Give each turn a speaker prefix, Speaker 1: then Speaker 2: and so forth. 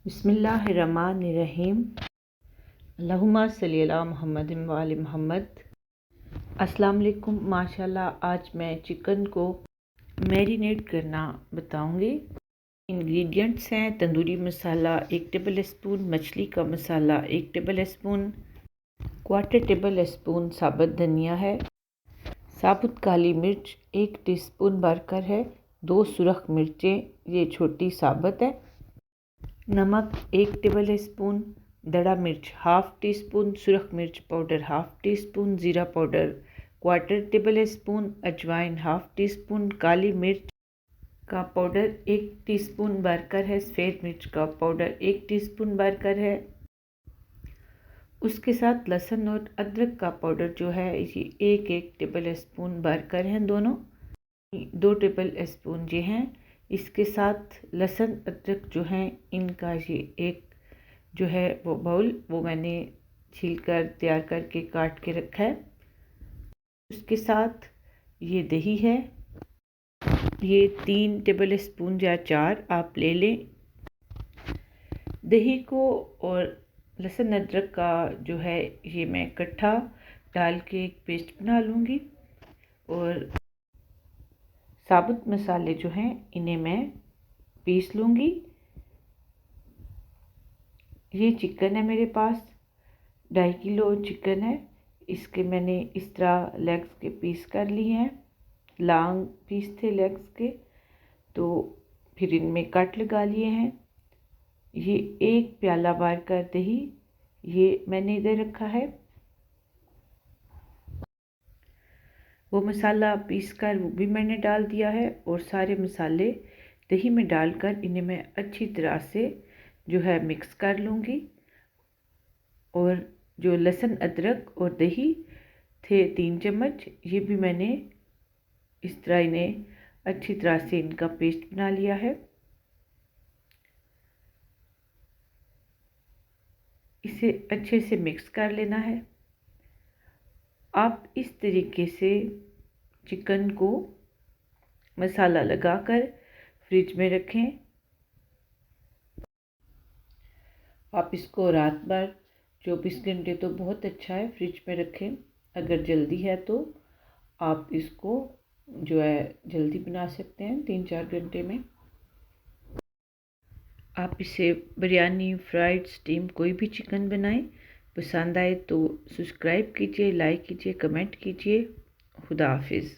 Speaker 1: बिस्मिल्लाहिर्रहमानिर्रहीम। अल्लाहुम्मा सल्ली अला मुहम्मदिन व आलि मुहम्मद। अस्सलाम वालेकुम। माशाल्लाह आज मैं चिकन को मैरिनेट करना बताऊंगी। इंग्रेडिएंट्स हैं तंदूरी मसाला 1 टेबल स्पून, मछली का मसाला 1 टेबल स्पून, 1/4 टेबल स्पून साबुत धनिया है, साबुत काली मिर्च 1 टीस्पून भरकर है, 2 सुरख मिर्चें ये छोटी साबुत है, नमक 1 टेबल स्पून, दड़ा मिर्च 1/2 टीस्पून, सुरख मिर्च पाउडर 1/2 टीस्पून, ज़ीरा पाउडर 1/4 टेबल स्पून, अजवाइन 1/2 टीस्पून, काली मिर्च का पाउडर 1 टीस्पून भरकर है, सफ़ेद मिर्च का पाउडर 1 टीस्पून भरकर है। उसके साथ लहसुन और अदरक का पाउडर जो है ये 1 टेबल स्पून भरकर हैं, दोनों 2 टेबल स्पून ये हैं। इसके साथ लहसुन अदरक जो हैं इनका ये एक जो है वो बाउल वो मैंने छील कर तैयार करके काट के रखा है। उसके साथ ये दही है, ये 3 टेबल स्पून या 4 आप ले लें। दही को और लहसुन अदरक का जो है ये मैं इकट्ठा डाल के एक पेस्ट बना लूँगी और साबुत मसाले जो हैं इन्हें मैं पीस लूँगी। ये चिकन है मेरे पास, 2.5 किलो चिकन है। इसके मैंने इस तरह लेग्स के पीस कर लिए हैं, लॉन्ग पीस थे लेग्स के, तो फिर इनमें कट लगा लिए हैं। ये 1 प्याला भर कर दही ये मैंने इधर रखा है। वो मसाला पीस कर वो भी मैंने डाल दिया है और सारे मसाले दही में डालकर इन्हें मैं अच्छी तरह से जो है मिक्स कर लूँगी। और जो लहसुन अदरक और दही थे 3 चम्मच, ये भी मैंने इस तरह इन्हें अच्छी तरह से इनका पेस्ट बना लिया है। इसे अच्छे से मिक्स कर लेना है। आप इस तरीके से चिकन को मसाला लगाकर फ्रिज में रखें। आप इसको रात भर 24 घंटे तो बहुत अच्छा है फ्रिज में रखें। अगर जल्दी है तो आप इसको जो है जल्दी बना सकते हैं 3-4 घंटे में। आप इसे बिरयानी, फ्राइड, स्टीम कोई भी चिकन बनाएं। पसंद आए तो सब्सक्राइब कीजिए, लाइक कीजिए, कमेंट कीजिए। खुदा हाफिज़।